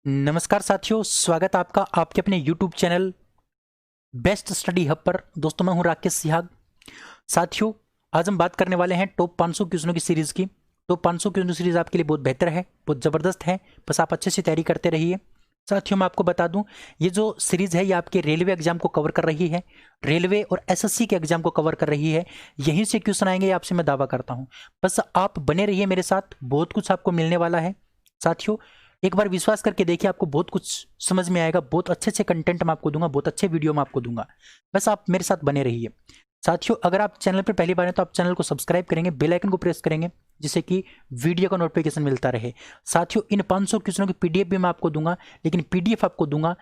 नमस्कार साथियों, स्वागत है आपका आपके अपने YouTube channel best study hub पर। दोस्तों, मैं हूं राकेश सिहाग। साथियों, आज हम बात करने वाले हैं टॉप 500 क्वेश्चनों की सीरीज़ की। टॉप 500 क्वेश्चनों सीरीज़ आपके लिए बहुत बेहतर है, बहुत ज़बरदस्त है। बस आप अच्छे से तैयारी करते रहिए। साथियों, मैं आपको बता दूं, ये जो सीरीज़ है ये आपके रेलवे एग्जाम को कवर कर रही है, रेलवे और एसएससी के एग्जाम को कवर कर रही है। यहीं से क्वेश्चन आएंगे, आपसे मैं दावा करता हूँ। बस आप बने रहिए मेरे साथ, बहुत कुछ आपको मिलने वाला है। साथियों, एक बार विश्वास करके देखिए, आपको बहुत कुछ समझ में आएगा। बहुत अच्छे अच्छे कंटेंट मैं आपको दूंगा, बहुत अच्छे वीडियो मैं आपको दूंगा। बस आप मेरे साथ बने रहिए। साथियों, अगर आप चैनल पर पहली बार हैं तो आप चैनल को सब्सक्राइब करेंगे, बेल आइकन को प्रेस करेंगे, जिससे कि वीडियो का नोटिफिकेशन मिलता रहे। साथियों, इन 500 क्वेश्चनों की पीडीएफ भी मैं आपको दूंगा, लेकिन पीडीएफ आपको दूंगा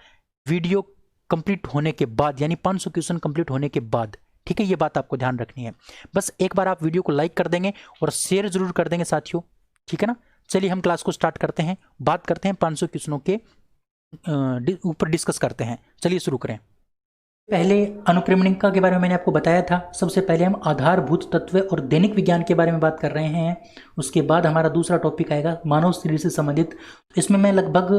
वीडियो कंप्लीट होने के बाद, यानी 500 क्वेश्चन कंप्लीट होने के बाद। ठीक है, ये बात आपको ध्यान रखनी है। बस एक बार आप वीडियो को लाइक कर देंगे और शेयर जरूर कर देंगे साथियों, ठीक है ना। चलिए हम क्लास को स्टार्ट करते हैं, बात करते हैं 500 क्वेश्चनों के ऊपर डिस्कस करते हैं। चलिए शुरू करें। पहले अनुक्रमणिका के बारे में मैंने आपको बताया था। सबसे पहले हम आधारभूत तत्व और दैनिक विज्ञान के बारे में बात कर रहे हैं। उसके बाद हमारा दूसरा टॉपिक आएगा मानव शरीर से संबंधित। इसमें मैं लगभग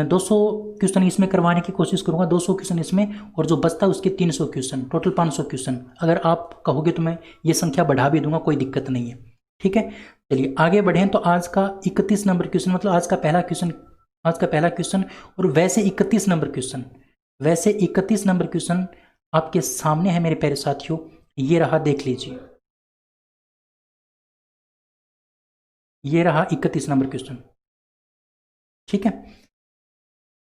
200 क्वेश्चन इसमें करवाने की कोशिश करूंगा, 200 क्वेश्चन इसमें, और जो बचता है उसके 300 क्वेश्चन, टोटल 500 क्वेश्चन। अगर आप कहोगे तो मैं ये संख्या बढ़ा भी दूंगा, कोई दिक्कत नहीं है। ठीक है, चलिए आगे बढ़ें। तो आज का 31 नंबर क्वेश्चन, मतलब आज का पहला क्वेश्चन, और वैसे 31 नंबर क्वेश्चन आपके सामने है मेरे प्यारे साथियों। ये रहा, देख लीजिए, ये रहा 31 नंबर क्वेश्चन। ठीक है,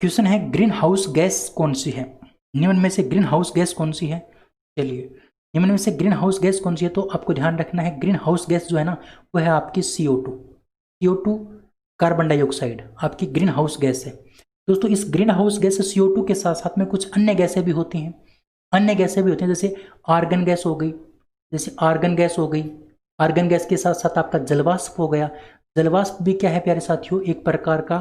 क्वेश्चन है ग्रीन हाउस गैस कौन सी है? निम्न में से ग्रीन हाउस गैस कौन सी है? चलिए, निम्न में से ग्रीन हाउस गैस कौन सी है? तो आपको ध्यान रखना है, ग्रीन हाउस गैस जो है ना, वो है आपकी CO2 कार्बन डाइऑक्साइड, आपकी ग्रीन हाउस गैस है। दोस्तों, इस ग्रीन हाउस गैस CO2 के साथ साथ में कुछ अन्य गैसें भी होती हैं। जैसे आर्गन गैस हो गई, आर्गन गैस के साथ साथ आपका जलवाष्प हो गया। जलवाष्प भी क्या है प्यारे साथियों? एक प्रकार का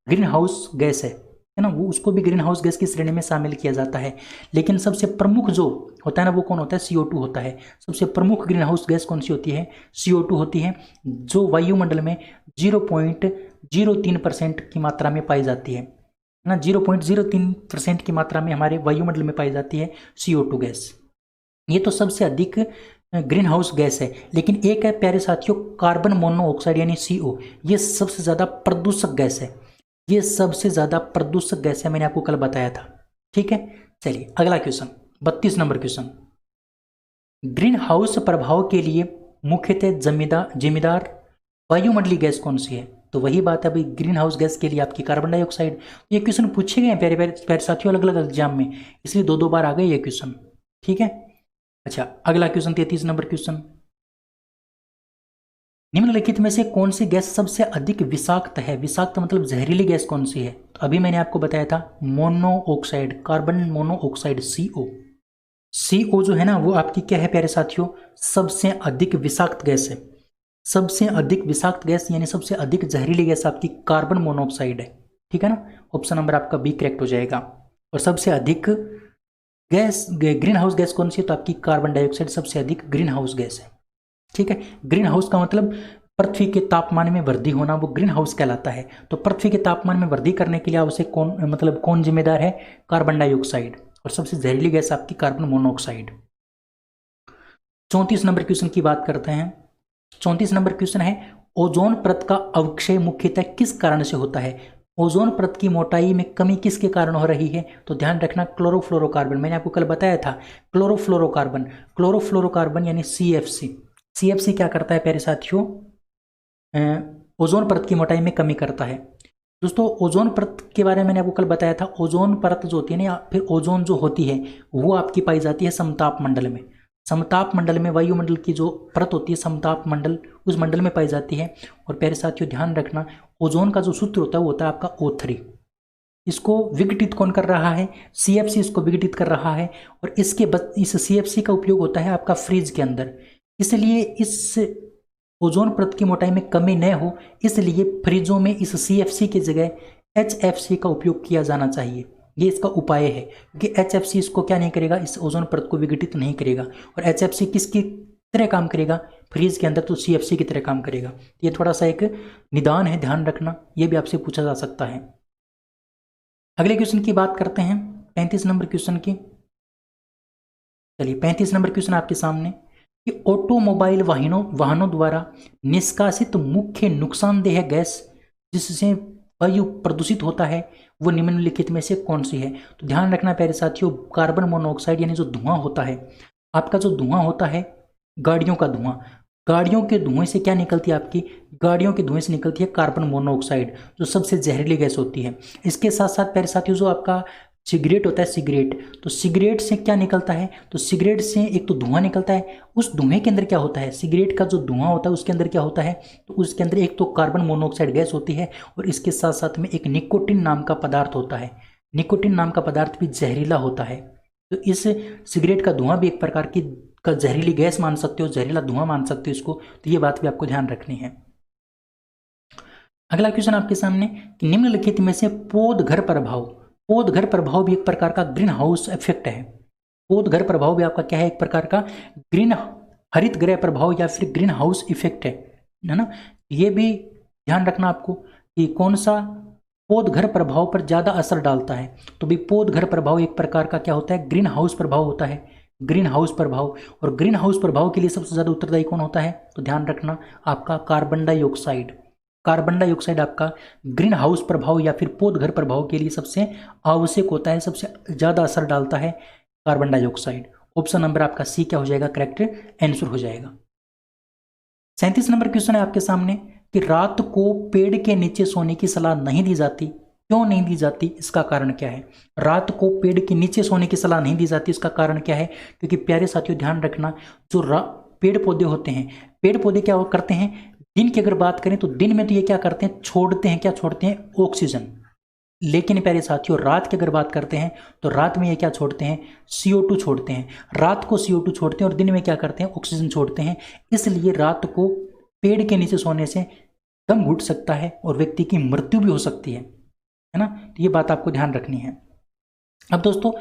ग्रीन हाउस गैस है ना, वो उसको भी ग्रीन हाउस गैस की श्रेणी में शामिल किया जाता है। लेकिन सबसे प्रमुख जो होता है ना, वो कौन होता है? CO2 होता है। सबसे प्रमुख ग्रीन हाउस गैस कौन सी होती है? CO2 होती है, जो वायुमंडल में 0.03% की मात्रा में पाई जाती है ना, 0.03% की मात्रा में हमारे वायुमंडल में पाई जाती है CO2 गैस। ये तो सबसे अधिक ग्रीन हाउस गैस है। लेकिन एक है प्यारे साथियों, कार्बन मोनोऑक्साइड यानी CO। ये सबसे ज़्यादा प्रदूषक गैस है, मैंने आपको कल बताया था। ठीक है, चलिए अगला question, 32 number question. Green house प्रभाव के लिए मुख्यतः जिम्मेदार वायुमंडलीय गैस कौन सी है? तो वही बात है भाई, ग्रीन हाउस गैस के लिए आपकी कार्बन डाइऑक्साइड। ये क्वेश्चन पूछे गए हैं प्यारे प्यारे साथियों अलग अलग एग्जाम में, इसलिए दो बार आ गए ये क्वेश्चन। ठीक है, अच्छा अगला क्वेश्चन, 33 नंबर क्वेश्चन। निम्नलिखित में से कौन सी गैस सबसे अधिक विषाक्त है? विषाक्त मतलब जहरीली गैस कौन सी है? तो अभी मैंने आपको बताया था मोनोऑक्साइड, कार्बन मोनोऑक्साइड CO जो है ना, वो आपकी क्या है प्यारे साथियों? सबसे अधिक विषाक्त गैस है। सबसे अधिक विषाक्त गैस यानी सबसे अधिक जहरीली गैस आपकी कार्बन मोनोऑक्साइड है। ठीक है ना, ऑप्शन नंबर आपका बी करेक्ट हो जाएगा। और सबसे अधिक गैस ग्रीन हाउस गैस कौन सी है? तो आपकी कार्बन डाइऑक्साइड सबसे अधिक ग्रीन हाउस गैस है। ठीक है, ग्रीन हाउस का मतलब पृथ्वी के तापमान में वृद्धि होना, वो ग्रीन हाउस कहलाता है। तो पृथ्वी के तापमान में वृद्धि करने के लिए आवश्यक कौन जिम्मेदार है? Carbon dioxide. और सबसे जहरीली गैस आपकी कार्बन मोनोऑक्साइड। 34 नंबर क्वेश्चन की बात करते हैं। 34 नंबर क्वेश्चन है, ओजोन परत का अवक्षय मुख्यतः किस कारण से होता है? ओजोन परत की मोटाई में कमी किसके कारण हो रही है? तो ध्यान रखना, क्लोरोफ्लोरोकार्बन। मैंने आपको कल बताया था, क्लोरोफ्लोरोकार्बन यानी CFC क्या करता है प्यारे साथियों? ओजोन परत की मोटाई में कमी करता है। दोस्तों, ओजोन परत के बारे में मैंने आपको कल बताया था। ओजोन परत जो होती है ना, या फिर ओजोन जो होती है, वो आपकी पाई जाती है समताप मंडल में। समताप मंडल में वायुमंडल की जो परत होती है, समताप मंडल, उस मंडल में पाई जाती है। और प्यारे साथियों ध्यान रखना, ओजोन का जो सूत्र होता है वो होता है आपका O3। इसको विघटित कौन कर रहा है? CFC इसको विघटित कर रहा है। और इस CFC का उपयोग होता है आपका फ्रिज के अंदर। इसलिए इस ओजोन परत की मोटाई में कमी न हो, इसलिए फ्रिजों में इस CFC की जगह HFC का उपयोग किया जाना चाहिए। ये इसका उपाय है, क्योंकि HFC इसको क्या नहीं करेगा, इस ओजोन परत को विघटित नहीं करेगा। और HFC किसकी तरह काम करेगा? फ्रीज के अंदर तो CFC की तरह काम करेगा। ये थोड़ा सा एक निदान है, ध्यान रखना, ये भी आपसे पूछा जा सकता है। अगले क्वेश्चन की बात करते हैं 35 नंबर क्वेश्चन की। चलिए 35 नंबर क्वेश्चन आपके सामने कि ऑटोमोबाइल वाहनों द्वारा निष्कासित मुख्य नुकसानदेह गैस जिससे वायु प्रदूषित होता है वो निम्नलिखित में से कौन सी है। तो ध्यान रखना प्यारे साथियों, कार्बन मोनोऑक्साइड यानी जो धुआं होता है, आपका जो धुआं होता है गाड़ियों का धुआं, गाड़ियों के धुएं से क्या निकलती है आपकी, गाड़ियों के धुएं से निकलती है कार्बन मोनोऑक्साइड जो सबसे जहरीली गैस होती है। इसके साथ साथ प्यारे साथियों जो आपका सिगरेट होता है, सिगरेट, तो सिगरेट से क्या निकलता है, तो सिगरेट से एक तो धुआं निकलता है, उस धुएं के अंदर क्या होता है, सिगरेट का जो धुआं होता है उसके अंदर क्या होता है, तो उसके अंदर एक तो कार्बन मोनोऑक्साइड गैस होती है और इसके साथ साथ में एक निकोटिन नाम का पदार्थ होता है। निकोटिन नाम का पदार्थ भी जहरीला होता है। तो इस सिगरेट का धुआं भी एक प्रकार की का जहरीली गैस मान सकते हो, जहरीला धुआं मान सकते हो इसको, तो ये बात भी आपको ध्यान रखनी है। अगला क्वेश्चन आपके सामने, निम्नलिखित में से पौधघर प्रभाव, पौधघर प्रभाव भी एक प्रकार का ग्रीन हाउस इफेक्ट है। पौधघर प्रभाव भी आपका क्या है, एक प्रकार का ग्रीन हरित गृह प्रभाव या फिर ग्रीन हाउस इफेक्ट है ना। ये भी ध्यान रखना आपको कि कौन सा पौधघर प्रभाव पर ज्यादा असर डालता है। तो भी पौधघर प्रभाव एक प्रकार का क्या होता है, ग्रीन हाउस प्रभाव होता है, ग्रीन हाउस प्रभाव। और ग्रीन हाउस प्रभाव के लिए सबसे ज्यादा उत्तरदायी कौन होता है, तो ध्यान रखना आपका कार्बन डाइऑक्साइड। कार्बन डाइऑक्साइड आपका ग्रीन हाउस प्रभाव या फिर पौधघर प्रभाव के लिए सबसे आवश्यक होता है, सबसे ज्यादा असर डालता है कार्बन डाइऑक्साइड। ऑप्शन नंबर आपका सी क्या हो जाएगा, करेक्ट आंसर हो जाएगा। 37 नंबर क्वेश्चन है आपके सामने कि रात को पेड़ के नीचे सोने की सलाह नहीं दी जाती, क्यों नहीं दी जाती, इसका कारण क्या है। रात को पेड़ के नीचे सोने की सलाह नहीं दी जाती, इसका कारण क्या है, क्योंकि प्यारे साथियों ध्यान रखना जो पेड़ पौधे होते हैं, पेड़ पौधे क्या करते हैं, दिन की अगर बात करें तो दिन में तो ये क्या करते हैं, छोड़ते हैं, क्या छोड़ते हैं, ऑक्सीजन। लेकिन प्यारे साथियों रात की अगर बात करते हैं तो रात में ये क्या छोड़ते हैं, CO2 छोड़ते हैं। रात को CO2 छोड़ते हैं और दिन में क्या करते हैं, ऑक्सीजन छोड़ते हैं। इसलिए रात को पेड़ के नीचे सोने से दम घुट सकता है और व्यक्ति की मृत्यु भी हो सकती है ना। तो ये बात आपको ध्यान रखनी है। अब दोस्तों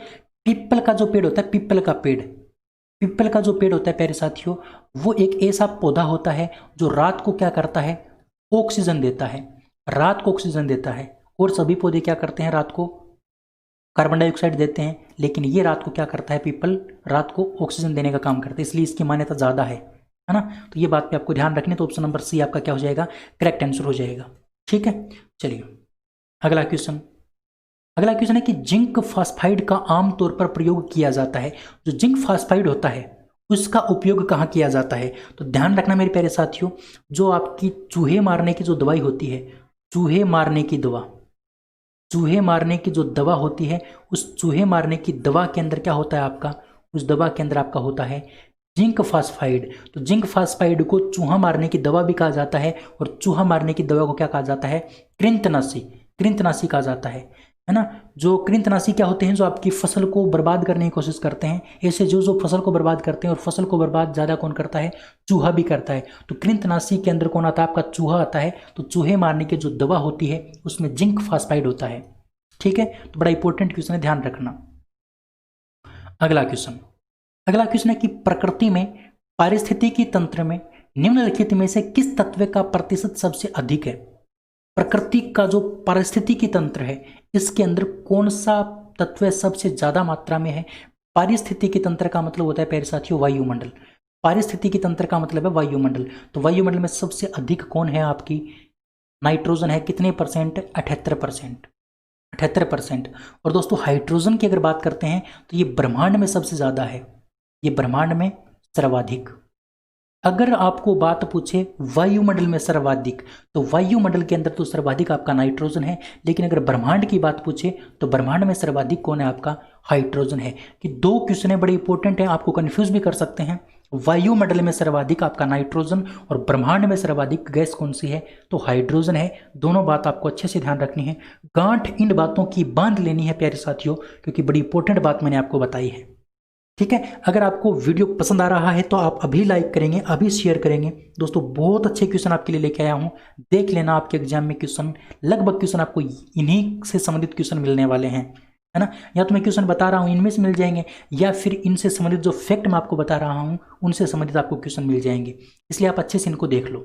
पीपल का जो पेड़ होता है, पीपल का पेड़, पीपल का जो पेड़ होता है प्यारे साथियों, वो एक ऐसा पौधा होता है जो रात को क्या करता है, ऑक्सीजन देता है, रात को ऑक्सीजन देता है। और सभी पौधे क्या करते हैं, रात को कार्बन डाइऑक्साइड देते हैं, लेकिन ये रात को क्या करता है, पीपल रात को ऑक्सीजन देने का काम करता है, इसलिए इसकी मान्यता ज़्यादा है ना। तो ये बात पे आपको ध्यान रखनी, तो ऑप्शन नंबर सी आपका क्या हो जाएगा, करेक्ट आंसर हो जाएगा। ठीक है, चलिए अगला क्वेश्चन। अगला क्वेश्चन है कि जिंक फास्फाइड का आमतौर पर प्रयोग किया जाता है। जो जिंक फास्फाइड होता है उसका उपयोग कहाँ किया जाता है, तो ध्यान रखना मेरे प्यारे साथियों, जो आपकी चूहे मारने की जो दवाई होती है, चूहे मारने की दवा, चूहे मारने की जो दवा होती है, उस चूहे मारने की दवा के अंदर क्या होता है आपका, उस दवा के अंदर आपका होता है जिंक फास्फाइड। तो जिंक फास्फाइड को चूहा मारने की दवा भी कहा जाता है और चूहा मारने की दवा को क्या कहा जाता है, कृंतनाशी, कृंतनाशी कहा जाता है ना। जो कृंतनाशी क्या होते हैं, जो आपकी फसल को बर्बाद करने की कोशिश करते हैं। ऐसे जो फसल को बर्बाद करते हैं, और फसल को बर्बाद ज़्यादा कौन करता है, चूहा भी करता है। तो कृंतनाशी के अंदर कौन आता है, आपका चूहा आता है। तो चूहे मारने की जो दवा होती है उसमें जिंक फास्फाइड होता है। ठीक है, तो बड़ा इंपॉर्टेंट क्वेश्चन है, ध्यान रखना। अगला क्वेश्चन, अगला क्वेश्चन है कि प्रकृति में पारिस्थितिकी तंत्र में निम्नलिखित में से किस तत्व का प्रतिशत सबसे अधिक है। प्रकृति का जो पारिस्थितिकी तंत्र है इसके अंदर कौन सा तत्व सबसे ज्यादा मात्रा में है। पारिस्थितिकी तंत्र का मतलब होता है प्यारे साथियों वायुमंडल, पारिस्थितिकी तंत्र का मतलब है वायुमंडल। तो वायुमंडल में सबसे अधिक कौन है, आपकी नाइट्रोजन है, कितने परसेंट, 78%, 78%। और दोस्तों हाइड्रोजन की अगर बात करते हैं तो ये ब्रह्मांड में सबसे ज्यादा है, ये ब्रह्मांड में सर्वाधिक। अगर आपको बात पूछे वायुमंडल में सर्वाधिक, तो वायुमंडल के अंदर तो सर्वाधिक आपका नाइट्रोजन है, लेकिन अगर ब्रह्मांड की बात पूछे तो ब्रह्मांड में सर्वाधिक कौन है, आपका हाइड्रोजन है। कि दो क्वेश्चन है बड़े इंपॉर्टेंट है, आपको कंफ्यूज भी कर सकते हैं। वायुमंडल में सर्वाधिक आपका नाइट्रोजन और ब्रह्मांड में सर्वाधिक गैस कौन सी है, तो हाइड्रोजन है। दोनों बात आपको अच्छे से ध्यान रखनी है, गांठ इन बातों की बांध लेनी है प्यारे साथियों, क्योंकि बड़ी इंपॉर्टेंट बात मैंने आपको बताई है। ठीक है, अगर आपको वीडियो पसंद आ रहा है तो आप अभी लाइक करेंगे, अभी शेयर करेंगे। दोस्तों बहुत अच्छे क्वेश्चन आपके लिए लेके आया हूं, देख लेना। आपके एग्जाम में क्वेश्चन लगभग क्वेश्चन आपको इन्हीं से संबंधित क्वेश्चन मिलने वाले हैं, है ना। या तो मैं क्वेश्चन बता रहा हूं इनमें से मिल जाएंगे, या फिर इनसे संबंधित जो फैक्ट मैं आपको बता रहा हूं उनसे संबंधित आपको क्वेश्चन मिल जाएंगे, इसलिए आप अच्छे से इनको देख लो।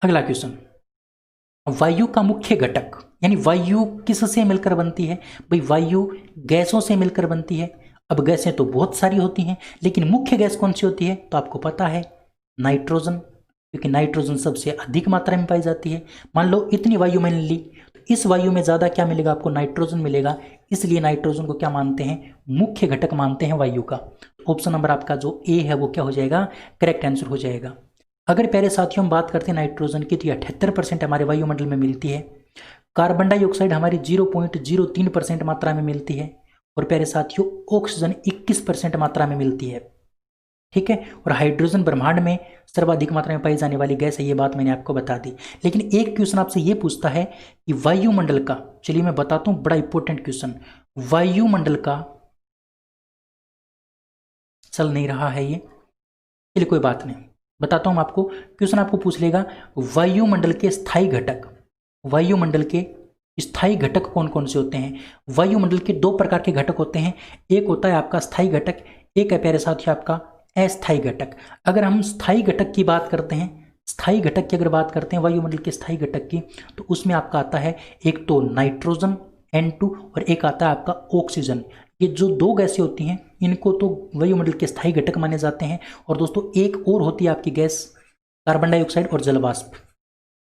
अगला क्वेश्चन, वायु का मुख्य घटक, यानी वायु किससे मिलकर बनती है? भाई वायु गैसों से मिलकर बनती है। अब गैसें तो बहुत सारी होती हैं, लेकिन मुख्य गैस कौन सी होती है? तो आपको पता है, नाइट्रोजन, क्योंकि नाइट्रोजन सबसे अधिक मात्रा में पाई जाती है। मान लो इतनी वायु मैंने ली, तो इस वायु में ज़्यादा क्या मिलेगा आपको? नाइट्रोजन मिलेगा। इसलिए नाइट्रोजन को क्या मानते हैं? मुख्य घटक मानते हैं वायु का। ऑप्शन नंबर आपका जो ए है वो क्या हो जाएगा? करेक्ट आंसर हो जाएगा। अगर प्यारे साथियों हम बात करते हैं नाइट्रोजन की, तो 78% हमारे वायुमंडल में मिलती है। कार्बन डाइऑक्साइड हमारी 0.03% मात्रा में मिलती है। और प्यारे साथियों ऑक्सीजन 21% मात्रा में मिलती है। ठीक है। और हाइड्रोजन ब्रह्मांड में सर्वाधिक मात्रा में पाई जाने वाली गैस है, ये बात मैंने आपको बता दी। लेकिन एक क्वेश्चन आपसे ये पूछता है कि वायुमंडल का, चलिए मैं बताता हूं, बड़ा इंपॉर्टेंट क्वेश्चन, वायुमंडल का, चल नहीं रहा है ये, चलिए कोई बात नहीं, बताता हूं आपको। क्वेश्चन आपको पूछ लेगा वायुमंडल के स्थायी घटक, वायुमंडल के स्थायी घटक कौन कौन से होते हैं? वायुमंडल के दो प्रकार के घटक होते हैं। एक होता है आपका स्थायी घटक, एक है प्यारे साथियों आपका अस्थायी घटक। अगर हम स्थायी घटक की बात करते हैं, स्थायी घटक की अगर बात करते हैं वायुमंडल के स्थायी घटक की, तो उसमें आपका आता है एक तो नाइट्रोजन N2 और एक आता है आपका ऑक्सीजन। ये जो दो गैसें होती हैं इनको तो वायुमंडल के स्थायी घटक माने जाते हैं। और दोस्तों एक और होती है आपकी गैस, कार्बन डाइऑक्साइड और जलवाष्प।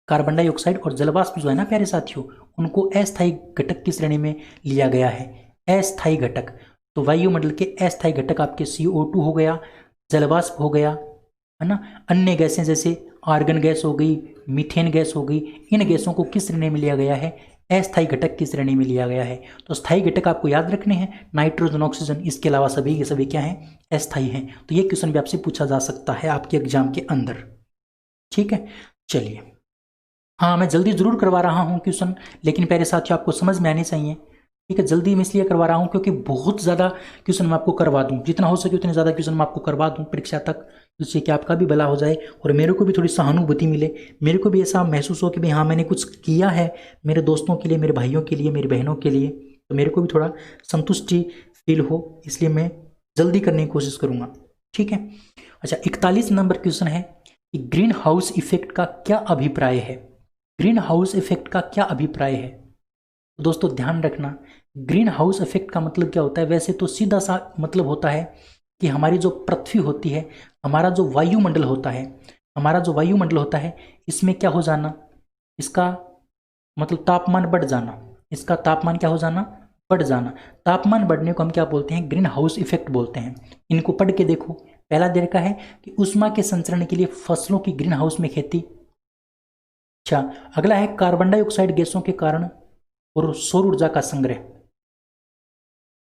कार्बन डाइऑक्साइड और जलवाष्प जो है ना प्यारे साथियों, उनको अस्थायी घटक की श्रेणी में लिया गया है, अस्थायी घटक। तो वायुमंडल के अस्थायी घटक आपके CO2 हो गया, जलवाष्प हो गया, है ना। अन्य गैसें जैसे आर्गन गैस हो गई, मीथेन गैस हो गई, इन गैसों को किस श्रेणी में लिया गया है? अस्थायी घटक की श्रेणी में लिया गया है। तो स्थायी घटक आपको याद रखने हैं, नाइट्रोजन, ऑक्सीजन, इसके अलावा सभी के सभी क्या हैं? अस्थायी हैं। तो ये क्वेश्चन भी आपसे पूछा जा सकता है आपके एग्जाम के अंदर। ठीक है, चलिए। हाँ, मैं जल्दी जरूर करवा रहा हूँ क्वेश्चन, लेकिन प्यारे साथियों आपको समझ में आने चाहिए। ठीक है, जल्दी मैं इसलिए करवा रहा हूँ क्योंकि बहुत ज़्यादा क्वेश्चन मैं आपको करवा दूँ, जितना हो सके उतने ज़्यादा क्वेश्चन मैं आपको करवा दूँ परीक्षा तक, जिससे कि आपका भी भला हो जाए और मेरे को भी थोड़ी सहानुभूति मिले, मेरे को भी ऐसा महसूस हो कि भाई हाँ मैंने कुछ किया है मेरे दोस्तों के लिए, मेरे भाइयों के लिए, मेरी बहनों के लिए, तो मेरे को भी थोड़ा संतुष्टि फील हो, इसलिए मैं जल्दी करने की कोशिश करूँगा। ठीक है। अच्छा, 41 नंबर क्वेश्चन है कि ग्रीन हाउस इफेक्ट का क्या अभिप्राय है? ग्रीन हाउस इफेक्ट का क्या अभिप्राय है? तो दोस्तों ध्यान रखना, ग्रीन हाउस इफेक्ट का मतलब क्या होता है? वैसे तो सीधा सा मतलब होता है कि हमारी जो पृथ्वी होती है, हमारा जो वायुमंडल होता है, हमारा जो वायुमंडल होता है, इसमें क्या हो जाना? इसका मतलब तापमान बढ़ जाना। इसका तापमान क्या हो जाना? बढ़ जाना। तापमान बढ़ने को हम क्या बोलते हैं? ग्रीन हाउस इफेक्ट बोलते हैं। इनको पढ़ के देखो। पहला दे रखा है कि ऊष्मा के संचरण के लिए फसलों की ग्रीन हाउस में खेती। अच्छा, अगला है कार्बन डाइऑक्साइड गैसों के कारण और सौर ऊर्जा का संग्रह।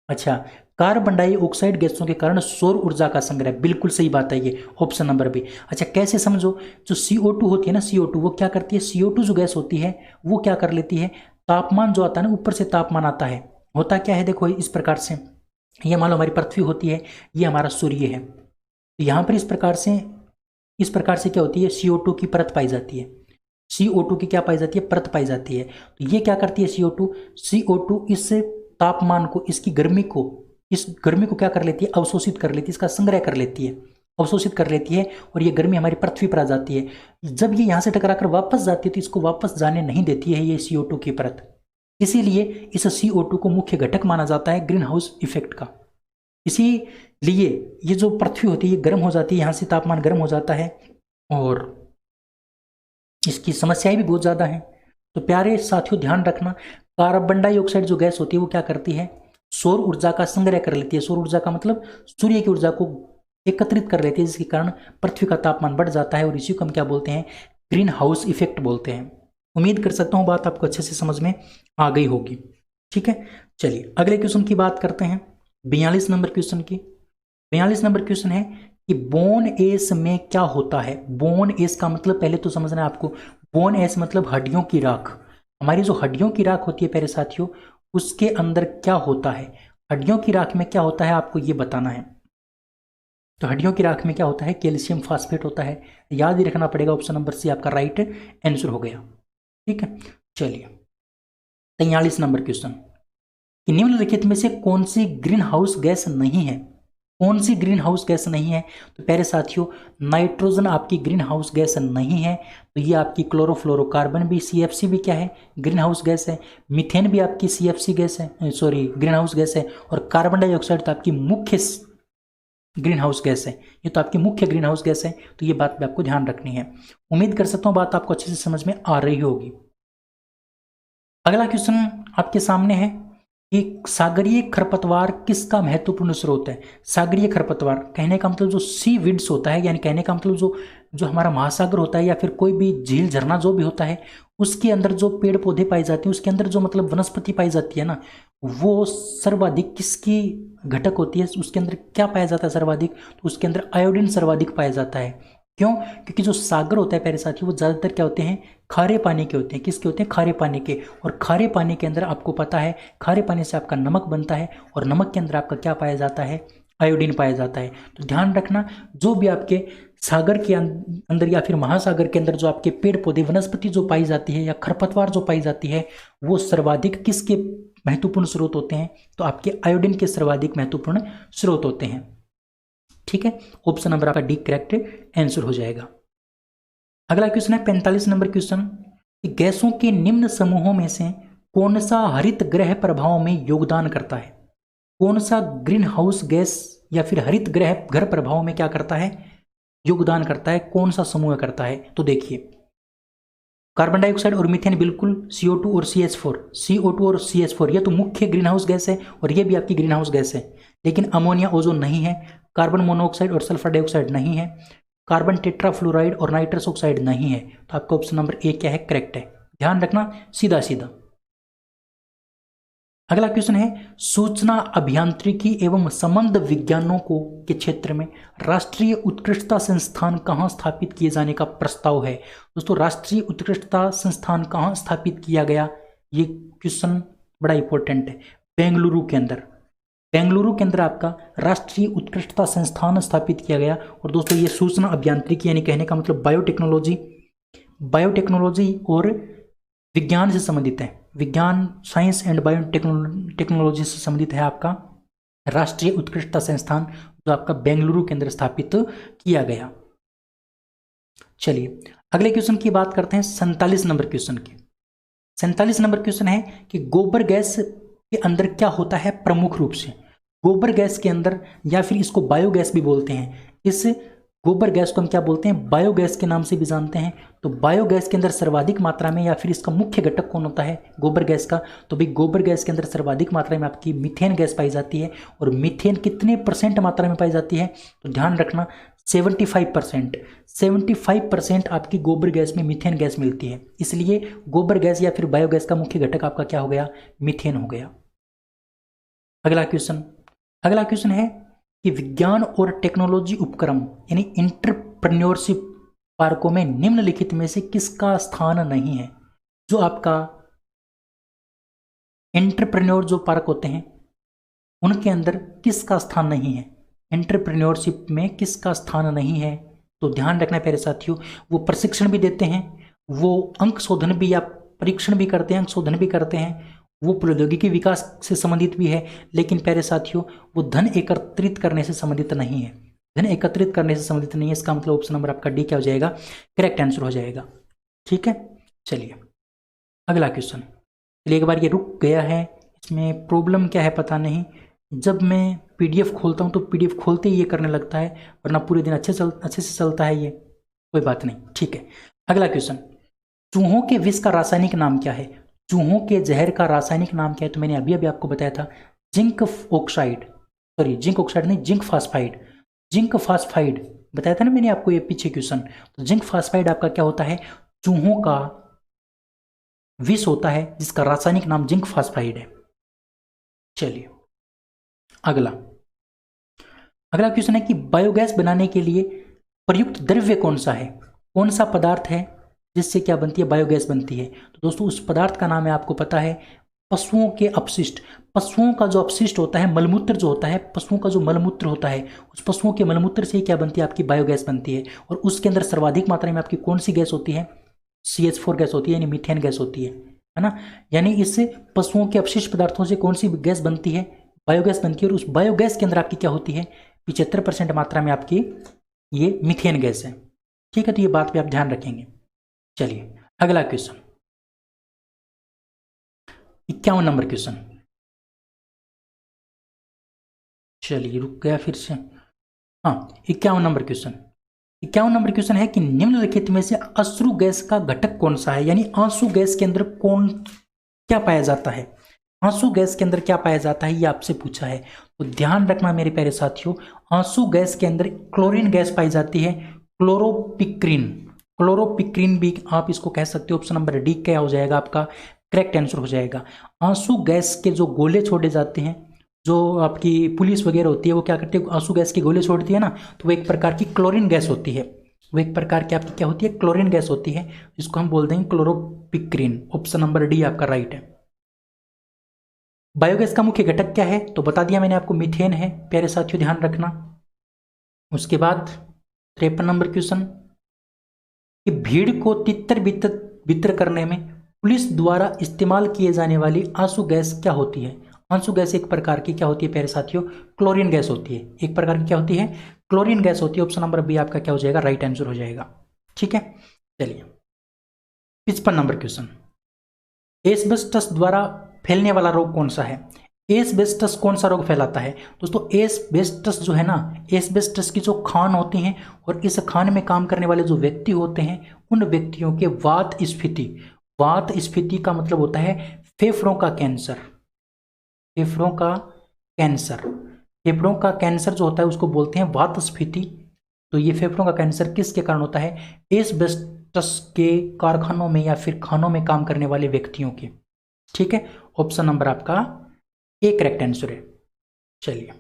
अच्छा, कार्बन डाइऑक्साइड गैसों के कारण सौर ऊर्जा का संग्रह, बिल्कुल सही बात है ये, ऑप्शन नंबर बी। अच्छा, कैसे समझो? जो CO2 होती है ना, CO2 वो क्या करती है? CO2 जो गैस होती है वो क्या कर लेती है? तापमान जो आता है ना, ऊपर से तापमान आता है, होता क्या है देखो इस प्रकार से, ये मान लो हमारी पृथ्वी होती है, ये हमारा सूर्य है, तो यहाँ पर इस प्रकार से क्या होती है? CO2 की परत पाई जाती है। CO2 की क्या पाई जाती है? परत पाई जाती है। तो ये क्या करती है? CO2 इस तापमान को, इसकी गर्मी को, इस गर्मी को क्या कर लेती है? अवशोषित कर लेती है, इसका संग्रह कर लेती है, अवशोषित कर लेती है, और ये गर्मी हमारी पृथ्वी पर आ जाती है। जब ये यहाँ से टकराकर वापस जाती है तो इसको वापस जाने नहीं देती है ये CO2 की परत। इसीलिए इस CO2 को मुख्य घटक माना जाता है ग्रीन हाउस इफेक्ट का। इसीलिए ये जो पृथ्वी होती है ये गर्म हो जाती है, यहाँ से तापमान गर्म हो जाता है और इसकी समस्याएं भी बहुत ज़्यादा हैं। तो प्यारे साथियों ध्यान रखना, कार्बन डाइऑक्साइड जो गैस होती है वो क्या करती है? सौर ऊर्जा का संग्रह कर लेती है। सौर ऊर्जा का मतलब सूर्य की ऊर्जा को एकत्रित कर लेती है, जिसके कारण पृथ्वी का तापमान बढ़ जाता है, और इसी को हम क्या बोलते हैं? ग्रीन हाउस इफेक्ट बोलते हैं। उम्मीद कर सकता हूँ बात आपको अच्छे से समझ में आ गई होगी। ठीक है, चलिए अगले क्वेश्चन की बात करते हैं, 42 नंबर क्वेश्चन की। 42 नंबर क्वेश्चन है कि बोन एस में क्या होता है? बोन एस का मतलब पहले तो समझना है आपको। बोन एस मतलब हड्डियों की राख। हमारी जो हड्डियों की राख होती है प्यारे साथियों, उसके अंदर क्या होता है? हड्डियों की राख में क्या होता है आपको ये बताना है। तो हड्डियों की राख में क्या होता है? कैल्शियम फास्फेट होता है। याद ही रखना पड़ेगा, ऑप्शन नंबर सी आपका राइट आंसर हो गया। ठीक है, चलिए 43 नंबर क्वेश्चन कि निम्नलिखित में से कौन सी ग्रीन हाउस गैस नहीं है? कौन सी ग्रीन हाउस गैस नहीं है? तो प्यारे साथियों, नाइट्रोजन आपकी ग्रीन हाउस गैस नहीं है, तो ये आपकी क्लोरोफ्लोरोकार्बन भी CFC भी क्या है? ग्रीन हाउस गैस है। मीथेन भी आपकी CFC गैस है, सॉरी ग्रीन हाउस गैस है। और कार्बन डाइऑक्साइड तो आपकी मुख्य ग्रीन हाउस गैस है, ये तो आपकी मुख्य ग्रीन हाउस गैस है। तो ये बात भी आपको ध्यान रखनी है। उम्मीद कर सकता हूँ बात आपको अच्छे से समझ में आ रही होगी। अगला क्वेश्चन आपके सामने है कि सागरीय खरपतवार किसका महत्वपूर्ण स्रोत है? सागरीय खरपतवार कहने का मतलब जो सी वीड्स होता है, यानी कहने का मतलब जो हमारा महासागर होता है या फिर कोई भी झील झरना जो भी होता है, उसके अंदर जो पेड़ पौधे पाए जाते हैं, उसके अंदर जो मतलब वनस्पति पाई जाती है ना, वो सर्वाधिक किसकी घटक होती है? उसके अंदर क्या पाया जाता है सर्वाधिक? तो उसके अंदर आयोडीन सर्वाधिक पाया जाता है। क्यों? क्योंकि जो सागर होता है प्यारे साथी, वो ज़्यादातर क्या होते हैं? खारे पानी के होते हैं। किसके होते हैं? खारे पानी के। और खारे पानी के अंदर आपको पता है, खारे पानी से आपका नमक बनता है, और नमक के अंदर आपका क्या पाया जाता है? आयोडीन पाया जाता है। तो ध्यान रखना, जो भी आपके सागर के अंदर या फिर महासागर के अंदर जो आपके पेड़ पौधे वनस्पति जो पाई जाती है या खरपतवार जो पाई जाती है, वो सर्वाधिक किसके महत्वपूर्ण स्रोत होते हैं? तो आपके आयोडीन के सर्वाधिक महत्वपूर्ण स्रोत होते हैं। ठीक है, ऑप्शन नंबर आपका डी करेक्ट आंसर हो जाएगा। अगला क्वेश्चन है 45 नंबर क्वेश्चन, गैसों के निम्न समूहों में से कौन सा हरित गृह प्रभाव में योगदान करता है? कौन सा ग्रीन हाउस गैस या फिर हरित गृह घर प्रभाव में क्या करता है? योगदान करता है। कौन सा समूह करता है? तो देखिए, कार्बन डाइऑक्साइड और मीथेन बिल्कुल, CO2 और CH4, CO2 और CH4 ये तो मुख्य ग्रीन हाउस गैस है, और ये भी आपकी ग्रीन हाउस गैस है। लेकिन अमोनिया, ओजोन नहीं है, कार्बन मोनोऑक्साइड और सल्फर डाइऑक्साइड नहीं है, कार्बन टेट्राफ्लोराइड और नाइट्रस ऑक्साइड नहीं है। तो आपका ऑप्शन नंबर ए क्या है? करेक्ट है। ध्यान रखना, सीधा सीधा। अगला क्वेश्चन है, सूचना अभियांत्रिकी एवं संबंध विज्ञानों को के क्षेत्र में राष्ट्रीय उत्कृष्टता संस्थान कहाँ स्थापित किए जाने का प्रस्ताव है? दोस्तों, राष्ट्रीय उत्कृष्टता संस्थान कहाँ स्थापित किया गया? ये क्वेश्चन बड़ा इंपॉर्टेंट है। बेंगलुरु के अंदर, बेंगलुरु के अंदर आपका राष्ट्रीय उत्कृष्टता संस्थान स्थापित किया गया। और दोस्तों, ये सूचना अभियांत्रिकी यानी कहने का मतलब बायोटेक्नोलॉजी और विज्ञान से संबंधित है। विज्ञान, साइंस एंड बायोटेक्नोलॉजी से संबंधित है आपका राष्ट्रीय उत्कृष्टता संस्थान, जो आपका बेंगलुरु के अंदर स्थापित किया गया। चलिए अगले क्वेश्चन की बात करते हैं, 47 नंबर क्वेश्चन की। 47 नंबर क्वेश्चन है कि गोबर गैस के अंदर क्या होता है? प्रमुख रूप से गोबर गैस के अंदर, या फिर इसको बायोगैस भी बोलते हैं, इस गोबर गैस को हम क्या बोलते हैं? बायोगैस के नाम से भी जानते हैं। तो बायोगैस के अंदर सर्वाधिक मात्रा में, या फिर इसका मुख्य घटक कौन होता है गोबर गैस का? तो भाई गोबर गैस के अंदर सर्वाधिक मात्रा में आपकी मीथेन गैस पाई जाती है। और मीथेन कितने % मात्रा में पाई जाती है? तो ध्यान रखना, 75%। 75% आपकी गोबर गैस में मीथेन गैस मिलती है। इसलिए गोबर गैस या फिर बायोगैस का मुख्य घटक आपका क्या हो गया? मीथेन हो गया। अगला क्वेश्चन है कि विज्ञान और टेक्नोलॉजी उपक्रम यानी एंटरप्रेन्योरशिप पार्कों में निम्नलिखित में से किसका स्थान नहीं है? जो आपका एंटरप्रेन्योर जो पार्क होते हैं, उनके अंदर किसका स्थान नहीं है? एंटरप्रेन्योरशिप में किसका स्थान नहीं है? तो ध्यान रखना प्यारे साथियों, वो प्रशिक्षण भी देते हैं, वो अंक शोधन भी या परीक्षण भी करते हैं, अंक शोधन भी करते हैं, वो प्रौद्योगिकी विकास से संबंधित भी है। लेकिन प्यारे साथियों, वो धन एकत्रित करने से संबंधित नहीं है। धन एकत्रित करने से संबंधित नहीं है। इसका मतलब ऑप्शन नंबर आपका डी क्या हो जाएगा? करेक्ट आंसर हो जाएगा। ठीक है, चलिए अगला क्वेश्चन। चलिए एक बार ये रुक गया है, इसमें प्रॉब्लम क्या है पता नहीं। जब मैं PDF खोलता हूँ तो PDF खोलते ही ये करने लगता है, वरना पूरे दिन अच्छे से चलता है ये, कोई बात नहीं। ठीक है, अगला क्वेश्चन, चूहों के विष का रासायनिक नाम क्या है? चूहों के जहर का रासायनिक नाम क्या है? तो मैंने अभी आपको बताया था, जिंक ऑक्साइड नहीं, जिंक फास्फाइड बताया था ना मैंने आपको ये पीछे क्वेश्चन। तो जिंक फास्फाइड आपका क्या होता है? चूहों का विष होता है, जिसका रासायनिक नाम जिंक फास्फाइड है। चलिए अगला क्वेश्चन है कि बायोगैस बनाने के लिए प्रयुक्त द्रव्य कौन सा है? कौन सा पदार्थ है जिससे क्या बनती है? बायोगैस बनती है। तो दोस्तों, उस पदार्थ का नाम है, आपको पता है, पशुओं के अपशिष्ट। पशुओं का जो अपशिष्ट होता है, मलमूत्र जो होता है, पशुओं का जो मलमूत्र होता है, उस पशुओं के मलमूत्र से क्या बनती है? आपकी बायोगैस बनती है। और उसके अंदर सर्वाधिक मात्रा में आपकी कौन सी गैस होती है? CH4 गैस होती है, यानी मीथेन गैस होती है ना। यानी इससे पशुओं के अपशिष्ट पदार्थों से कौन सी गैस बनती है? बायोगैस बनती है। और उस बायोगैस के अंदर आपकी क्या होती है? 75% मात्रा में आपकी ये मीथेन गैस है। ठीक है, तो ये बात पे आप ध्यान रखेंगे। चलिए अगला क्वेश्चन, 51 नंबर क्वेश्चन। चलिए रुक गया फिर से। हाँ, 51 नंबर क्वेश्चन। 51 नंबर क्वेश्चन है कि निम्नलिखित में से अश्रु गैस का घटक कौन सा है, यानी आंसू गैस के अंदर क्या पाया जाता है, आंसू गैस के अंदर क्या पाया जाता है, ये आपसे पूछा है। तो ध्यान रखना मेरे प्यारे साथियों, आंसू गैस के अंदर क्लोरीन गैस पाई जाती है, क्लोरोपिक्रीन। क्लोरोपिक्रीन भी आप इसको कह सकते हो। ऑप्शन नंबर डी क्या हो जाएगा आपका, करेक्ट आंसर हो जाएगा। आंसू गैस के जो गोले छोड़े जाते हैं, जो आपकी पुलिस वगैरह होती है वो क्या करती है, आंसू गैस के गोले छोड़ती है ना, तो वो एक प्रकार की क्लोरीन गैस होती है। वो एक प्रकार की आपकी क्या होती है, क्लोरीन गैस होती है, जिसको हम बोलते हैं क्लोरोपिक्रीन। ऑप्शन नंबर डी आपका राइट है। बायोगैस का मुख्य घटक क्या है, तो बता दिया मैंने आपको, मीथेन है प्यारे साथियों, ध्यान रखना। उसके बाद 53 नंबर क्वेश्चन कि भीड़ को तितर बितर करने में पुलिस द्वारा इस्तेमाल किए जाने वाली आंसू गैस क्या होती है। आंसू गैस एक प्रकार की क्या होती है प्यारे साथियों, क्लोरीन गैस होती है। एक प्रकार की क्या होती है, क्लोरीन गैस होती है। ऑप्शन नंबर बी आपका क्या हो जाएगा, राइट आंसर हो जाएगा। ठीक है, चलिए 55 नंबर क्वेश्चन, एस्बेस्टस द्वारा फैलने वाला रोग कौन सा है। एस्बेस्टस कौन सा रोग फैलाता है दोस्तों, एस्बेस्टस जो है ना, एस्बेस्टस की जो खान होती हैं और इस खान में काम करने वाले जो व्यक्ति होते हैं, उन व्यक्तियों के वात स्फीति का मतलब होता है फेफड़ों का कैंसर। फेफड़ों का कैंसर जो होता है उसको बोलते हैं वात स्फीति। तो ये फेफड़ों का कैंसर किसके कारण होता है, एस्बेस्टस के कारखानों में या फिर खानों में काम करने वाले व्यक्तियों के। ठीक है, ऑप्शन नंबर आपका ए करेक्ट आंसर है। चलिए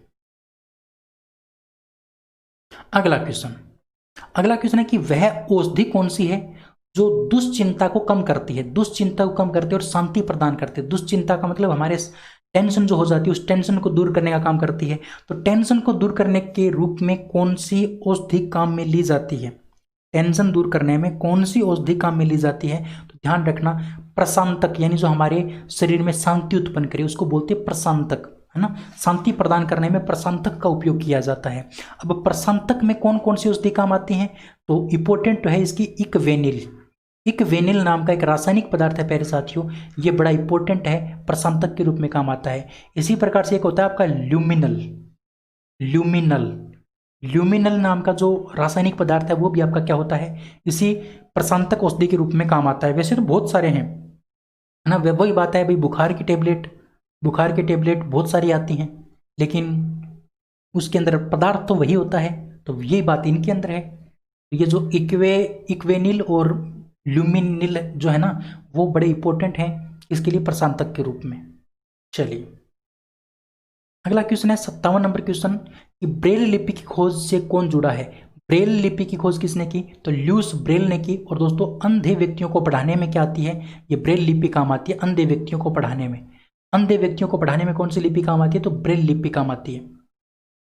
अगला क्वेश्चन है कि वह औषधि कौन सी है जो दुश्चिंता को कम करती है, और शांति प्रदान करती है। दुश्चिंता का मतलब हमारे टेंशन जो हो जाती है, उस टेंशन को दूर करने का काम करती है। तो टेंशन को दूर करने के रूप में कौन सी औषधि काम में ली जाती है, टेंशन दूर करने में कौन सी औषधि काम में ली जाती है, तो ध्यान रखना प्रशांतक, यानी जो हमारे शरीर में शांति उत्पन्न करे उसको बोलते हैं प्रशांतक, है ना। शांति प्रदान करने में प्रशांतक का उपयोग किया जाता है। अब प्रशांतक में कौन कौन सी औषधि काम आती हैं, तो इंपॉर्टेंट तो है इसकी इक्वेनिल नाम का एक रासायनिक पदार्थ है प्यारे साथियों, ये बड़ा इंपॉर्टेंट है, प्रशांतक के रूप में काम आता है। इसी प्रकार से एक होता है आपका ल्यूमिनल नाम का जो रासायनिक पदार्थ है वो भी आपका क्या होता है, इसी प्रशांतक औषधि के रूप में काम आता है। वैसे तो बहुत सारे हैं, है ना, वही बात है भाई, बुखार की टेबलेट बहुत सारी आती हैं, लेकिन उसके अंदर पदार्थ तो वही होता है, तो यही बात इनके अंदर है। ये जो इक्वेनिल और ल्यूमिनिल जो है ना, वो बड़े इंपॉर्टेंट हैं इसके लिए प्रशांतक के रूप में। चलिए अगला क्वेश्चन है 57 नंबर क्वेश्चन कि ब्रेल लिपि की खोज से कौन जुड़ा है। ब्रेल लिपि की खोज किसने की, तो ल्यूस ब्रेल ने की। और दोस्तों अंधे व्यक्तियों को पढ़ाने में क्या आती है, ये ब्रेल लिपि काम आती है अंधे व्यक्तियों को पढ़ाने में कौन सी लिपि काम आती है, तो ब्रेल लिपि काम आती है।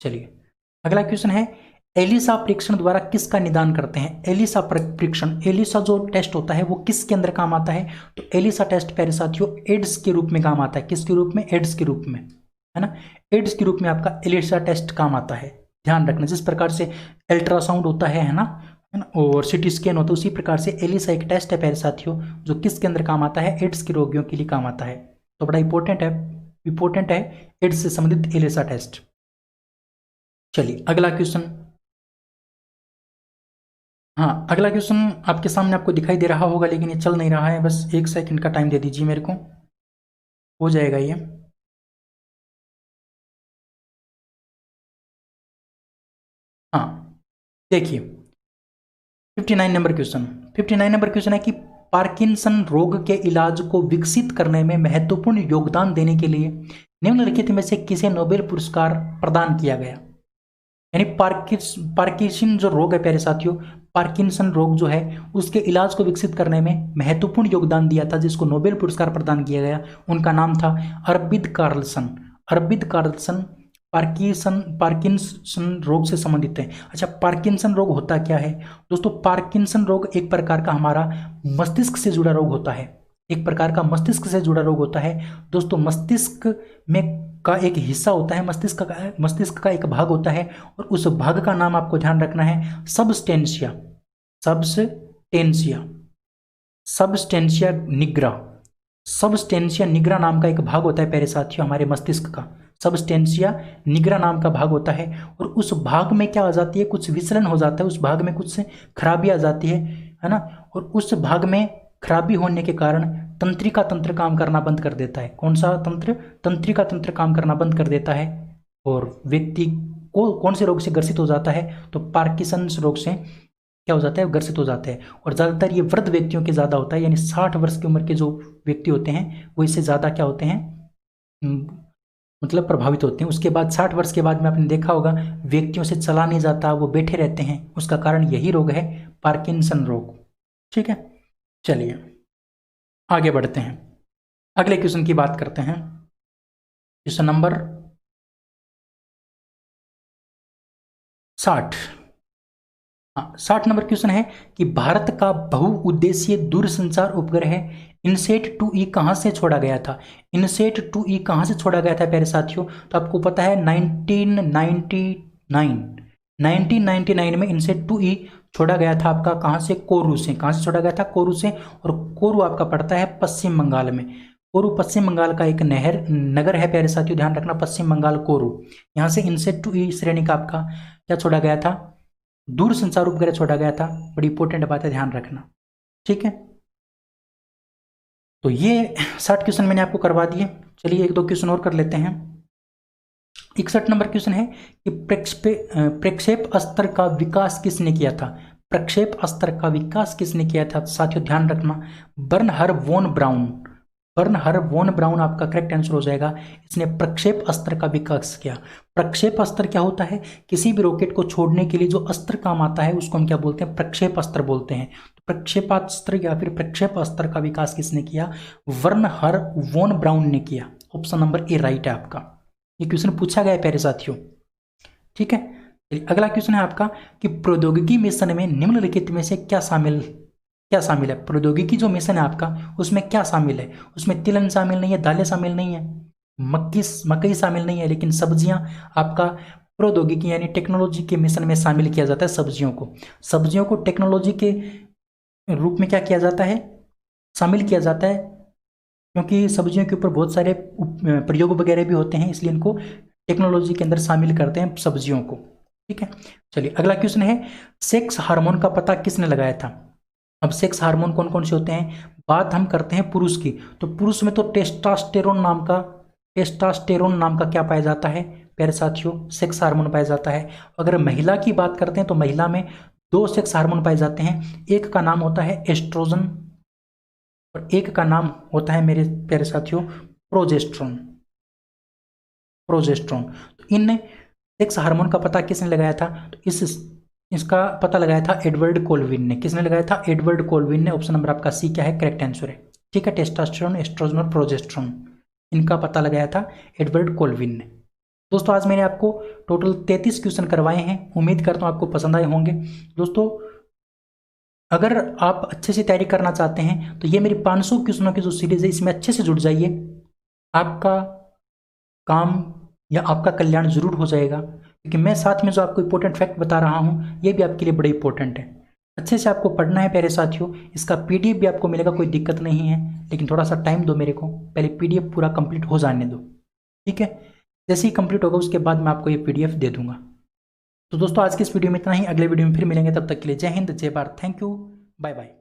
चलिए अगला क्वेश्चन है एलिसा परीक्षण द्वारा किसका निदान करते हैं। एलिसा परीक्षण, एलिसा जो टेस्ट होता है वो किसके अंदर काम आता है, तो एलिसा टेस्ट प्यारे साथियों एड्स के रूप में काम आता है। किसके रूप में, एड्स के रूप में, है ना, एड्स के रूप में आपका एलिसा टेस्ट काम आता है। ध्यान रखना, जिस प्रकार से अल्ट्रासाउंड होता है ना, और सिटी स्कैन होता है, उसी प्रकार से एलिसा एक टेस्ट है प्यारे साथियों जो किसके अंदर काम आता है, एड्स के रोगियों के लिए काम आता है। तो बड़ा इंपॉर्टेंट है एड्स से संबंधित एलिसा टेस्ट। चलिए अगला क्वेश्चन, हाँ अगला क्वेश्चन आपके सामने आपको दिखाई दे रहा होगा, लेकिन ये चल नहीं रहा है, बस 1 सेकंड का टाइम दे दीजिए मेरे को, हो जाएगा ये। हाँ देखिए 59 नंबर क्वेश्चन है कि पार्किंसन रोग के इलाज को विकसित करने में महत्वपूर्ण योगदान देने के लिए निम्नलिखित में से किसे नोबेल पुरस्कार प्रदान किया गया। यानी पार्किंसन जो रोग है प्यारे साथियों, पार्किंसन रोग जो है उसके इलाज को विकसित करने में महत्वपूर्ण योगदान दिया था, जिसको नोबेल पुरस्कार प्रदान किया गया, उनका नाम था अरविंद कार्लसन। पार्किंसन रोग से संबंधित है। अच्छा, पार्किंसन रोग होता क्या है दोस्तों, पार्किंसन रोग एक प्रकार का हमारा मस्तिष्क से जुड़ा रोग होता है। एक प्रकार का मस्तिष्क से जुड़ा रोग होता है। दोस्तों मस्तिष्क में का एक हिस्सा होता है, मस्तिष्क का एक भाग होता है और उस भाग का नाम आपको ध्यान रखना है substantia, substantia, substantia nigra. Substantia nigra नाम का एक भाग होता है प्यारे साथियों हमारे मस्तिष्क का, सबस्टेंशिया निग्रा नाम का भाग होता है। और उस भाग में क्या आ जाती है, कुछ विचलन हो जाता है, उस भाग में कुछ खराबी आ जाती है ना। और उस भाग में खराबी होने के कारण तंत्रिका तंत्र काम करना बंद कर देता है। कौन सा तंत्र? तंत्रिका तंत्र काम करना बंद कर देता है और व्यक्ति को कौन से रोग से ग्रसित हो जाता है? तो पार्किंसंस रोग से क्या हो जाता है? ग्रसित हो जाते हैं। और ज़्यादातर ये वृद्ध व्यक्तियों के ज़्यादा होता है, यानी 60 वर्ष की उम्र के जो व्यक्ति होते हैं वो इससे ज़्यादा क्या होते हैं, मतलब प्रभावित होते हैं। उसके बाद 60 वर्ष के बाद में आपने देखा होगा व्यक्तियों से चला नहीं जाता, वो बैठे रहते हैं। उसका कारण यही रोग है, पार्किंसन रोग। ठीक है, चलिए आगे बढ़ते हैं, अगले क्वेश्चन की बात करते हैं। Question number 60। 60 नंबर क्वेश्चन है कि भारत का बहुउद्देशीय दूरसंचार उपग्रह इनसेट 2E कहां से छोड़ा गया था? इनसेट 2E कहां से छोड़ा गया था प्यारे साथियों? तो आपको पता है 1999 में इनसेट 2E छोड़ा गया था आपका कहां से? कोरू से। कहां से छोड़ा गया था? कोरू से। और कोरू आपका पड़ता है पश्चिम बंगाल में। कोरू पश्चिम बंगाल का एक नगर है प्यारे साथियों, ध्यान रखना, पश्चिम बंगाल कोरू। यहां से इनसेट 2E श्रेणी का आपका क्या छोड़ा गया था? दूर संचार उपग्रह छोड़ा गया था। बड़ी इंपॉर्टेंट बात है, ध्यान रखना। ठीक है, तो ये 60 क्वेश्चन मैंने आपको करवा दिए। चलिए एक दो क्वेश्चन और कर लेते हैं। 61 नंबर क्वेश्चन है कि प्रक्षेप अस्त्र का विकास किसने किया था? प्रक्षेप अस्त्र का विकास किसने किया था साथियों? ध्यान रखना, बर्नहर वॉन ब्राउन। बर्नहर वॉन ब्राउन आपका करेक्ट आंसर हो जाएगा। इसने प्रक्षेप अस्त्र का विकास किया। प्रक्षेप अस्त्र क्या होता है? किसी भी रॉकेट को छोड़ने के लिए जो अस्त्र काम आता है उसको हम क्या बोलते हैं? प्रक्षेप अस्त्र बोलते हैं। तो प्रक्षेपास्त्र या फिर प्रक्षेप अस्त्र का विकास किसने किया? बर्नहर वॉन ब्राउन ने किया। ऑप्शन नंबर ए राइट है आपका। ये क्वेश्चन पूछा गया है प्यारे साथियों। ठीक है, अगला क्वेश्चन है आपका कि प्रौद्योगिकी मिशन में निम्नलिखित में से क्या शामिल है? प्रौद्योगिकी जो मिशन है आपका उसमें क्या शामिल है? उसमें तिलहन शामिल नहीं है, दालें शामिल नहीं है, मकई शामिल नहीं है, लेकिन सब्जियां आपका प्रौद्योगिकी यानी टेक्नोलॉजी के मिशन में शामिल किया जाता है। सब्जियों को टेक्नोलॉजी के रूप में क्या किया जाता है? शामिल किया जाता है, क्योंकि सब्जियों के ऊपर बहुत सारे प्रयोग वगैरह भी होते हैं, इसलिए इनको टेक्नोलॉजी के अंदर शामिल करते हैं सब्जियों को। ठीक है, चलिए अगला क्वेश्चन है सेक्स हार्मोन का पता किसने लगाया था? अब सेक्स हार्मोन कौन कौन से होते हैं? बात हम करते हैं पुरुष की, तो पुरुष में तो टेस्टोस्टेरोन नाम का क्या पाया जाता है प्यारे साथियों? सेक्स हार्मोन पाया जाता है। अगर महिला की बात करते हैं तो महिला में 2 सेक्स हार्मोन पाए जाते हैं। एक का नाम होता है एस्ट्रोजन और एक का नाम होता है मेरे प्यारे साथियों प्रोजेस्ट्रॉन। तो इन सेक्स हार्मोन का पता किसने लगाया था? तो इसका पता लगाया था एडवर्ड कोल्विन ने। किसने लगाया था? एडवर्ड कोल्विन ने। ऑप्शन नंबर आपका सी क्या है? करेक्ट आंसर है। ठीक है, टेस्टोस्टेरोन, एस्ट्रोजन और प्रोजेस्ट्रॉन, इनका पता लगाया था एडवर्ड कोल्विन ने। दोस्तों आज मैंने आपको टोटल 33 क्वेश्चन करवाए हैं। उम्मीद करता हूँ आपको पसंद आए होंगे। दोस्तों अगर आप अच्छे से तैयारी करना चाहते हैं तो ये मेरी 500 क्वेश्चनों की जो सीरीज है इसमें अच्छे से जुड़ जाइए। आपका काम या आपका कल्याण जरूर हो जाएगा, क्योंकि मैं साथ में जो आपको इंपॉर्टेंट फैक्ट बता रहा हूँ ये भी आपके लिए बड़े इंपॉर्टेंट है। अच्छे से आपको पढ़ना है प्यारे साथियों। इसका पीडीएफ भी आपको मिलेगा, कोई दिक्कत नहीं है, लेकिन थोड़ा सा टाइम दो मेरे को, पहले पीडीएफ पूरा कंप्लीट हो जाने दो। ठीक है, जैसे ही कंप्लीट होगा उसके बाद मैं आपको ये पीडीएफ दे दूंगा। तो दोस्तों आज की इस वीडियो में इतना ही। अगले वीडियो में फिर मिलेंगे, तब तक के लिए जय हिंद, जय Bharat, thank you, bye bye.